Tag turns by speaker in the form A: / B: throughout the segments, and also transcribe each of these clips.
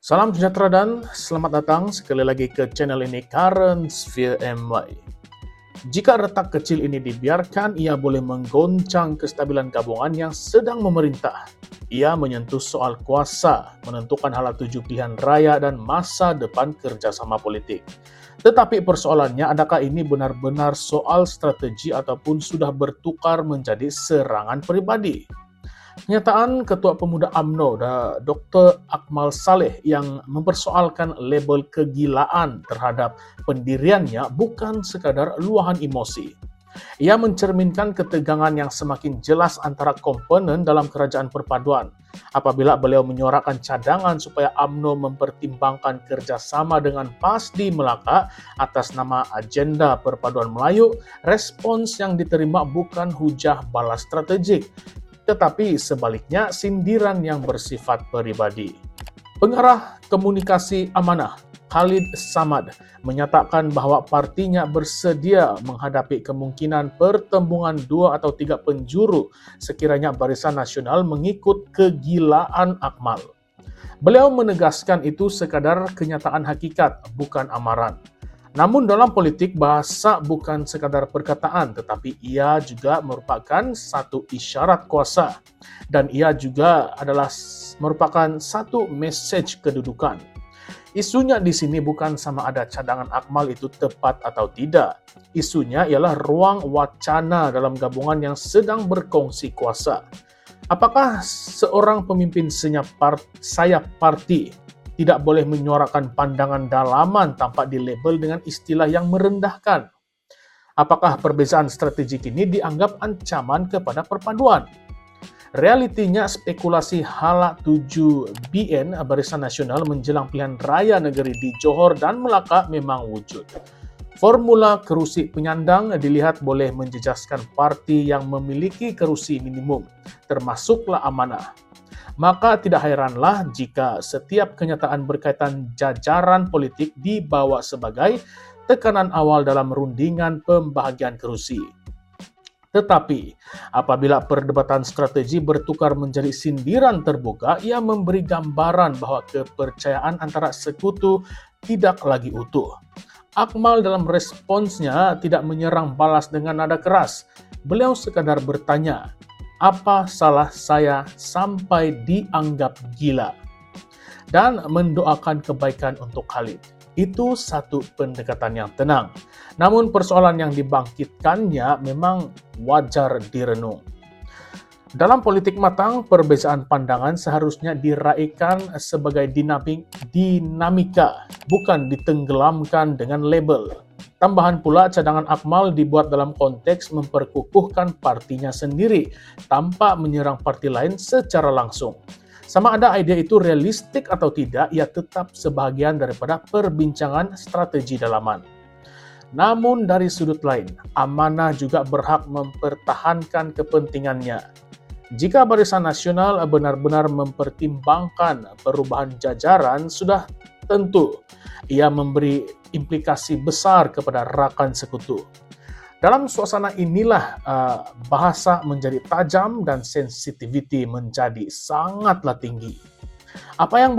A: Salam sejahtera dan selamat datang sekali lagi ke channel ini Current Sphere MY. Jika retak kecil ini dibiarkan, ia boleh menggoncang kestabilan gabungan yang sedang memerintah. Ia menyentuh soal kuasa, menentukan hala tuju pilihan raya dan masa depan kerjasama politik. Tetapi persoalannya, adakah ini benar-benar soal strategi ataupun sudah bertukar menjadi serangan pribadi? Pernyataan Ketua Pemuda UMNO, Dr. Akmal Saleh, yang mempersoalkan label kegilaan terhadap pendiriannya bukan sekadar luahan emosi. Ia mencerminkan ketegangan yang semakin jelas antara komponen dalam kerajaan perpaduan. Apabila beliau menyuarakan cadangan supaya UMNO mempertimbangkan kerjasama dengan PAS di Melaka atas nama agenda perpaduan Melayu, respons yang diterima bukan hujah balas strategik, tetapi sebaliknya sindiran yang bersifat pribadi. Pengarah komunikasi Amanah, Khalid Samad, menyatakan bahwa partinya bersedia menghadapi kemungkinan pertembungan 2 atau 3 penjuru sekiranya Barisan Nasional mengikut kegilaan Akmal. Beliau menegaskan itu sekadar kenyataan hakikat, bukan amaran. Namun dalam politik, bahasa bukan sekadar perkataan, tetapi ia juga merupakan satu isyarat kuasa. Dan ia juga merupakan satu message kedudukan. Isunya di sini bukan sama ada cadangan Akmal itu tepat atau tidak. Isunya ialah ruang wacana dalam gabungan yang sedang berkongsi kuasa. Apakah seorang pemimpin sayap parti tidak boleh menyuarakan pandangan dalaman tanpa dilabel dengan istilah yang merendahkan? Apakah perbezaan strategik ini dianggap ancaman kepada perpaduan? Realitinya, spekulasi hala 7 BN Barisan Nasional menjelang pilihan raya negeri di Johor dan Melaka memang wujud. Formula kerusi penyandang dilihat boleh menjejaskan parti yang memiliki kerusi minimum, termasuklah Amanah. Maka tidak heranlah jika setiap kenyataan berkaitan jajaran politik dibawa sebagai tekanan awal dalam rundingan pembahagian kerusi. Tetapi, apabila perdebatan strategi bertukar menjadi sindiran terbuka, ia memberi gambaran bahwa kepercayaan antara sekutu tidak lagi utuh. Akmal dalam responsnya tidak menyerang balas dengan nada keras. Beliau sekadar bertanya, "Apa salah saya sampai dianggap gila?" dan mendoakan kebaikan untuk Khalid. Itu satu pendekatan yang tenang. Namun persoalan yang dibangkitkannya memang wajar direnung. Dalam politik matang, perbezaan pandangan seharusnya diraikan sebagai dinamika, bukan ditenggelamkan dengan label. Tambahan pula, cadangan Akmal dibuat dalam konteks memperkukuhkan partinya sendiri tanpa menyerang parti lain secara langsung. Sama ada ide itu realistik atau tidak, ia tetap sebahagian daripada perbincangan strategi dalaman. Namun dari sudut lain, Amanah juga berhak mempertahankan kepentingannya. Jika Barisan Nasional benar-benar mempertimbangkan perubahan jajaran, sudah tentu ia memberi implikasi besar kepada rakan sekutu. Dalam suasana inilah bahasa menjadi tajam dan sensitivity menjadi sangatlah tinggi. Apa yang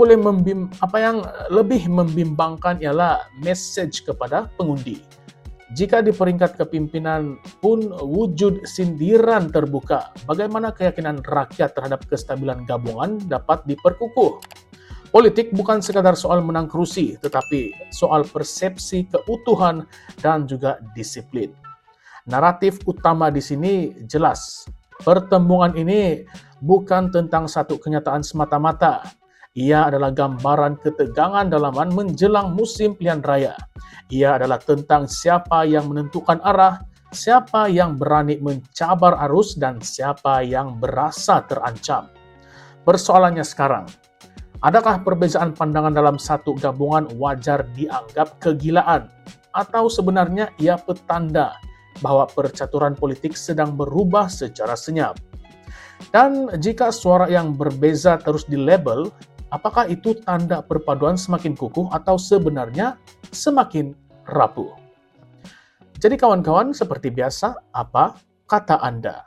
A: lebih membimbangkan ialah message kepada pengundi. Jika di peringkat kepimpinan pun wujud sindiran terbuka, bagaimana keyakinan rakyat terhadap kestabilan gabungan dapat diperkukuh? Politik bukan sekadar soal menang kerusi, tetapi soal persepsi keutuhan dan juga disiplin. Naratif utama di sini jelas. Pertembungan ini bukan tentang satu kenyataan semata-mata. Ia adalah gambaran ketegangan dalaman menjelang musim pilihan raya. Ia adalah tentang siapa yang menentukan arah, siapa yang berani mencabar arus, dan siapa yang berasa terancam. Persoalannya sekarang, adakah perbezaan pandangan dalam satu gabungan wajar dianggap kegilaan? Atau sebenarnya ia petanda bahwa percaturan politik sedang berubah secara senyap? Dan jika suara yang berbeza terus dilabel, apakah itu tanda perpaduan semakin kukuh atau sebenarnya semakin rapuh? Jadi kawan-kawan, seperti biasa, apa kata Anda?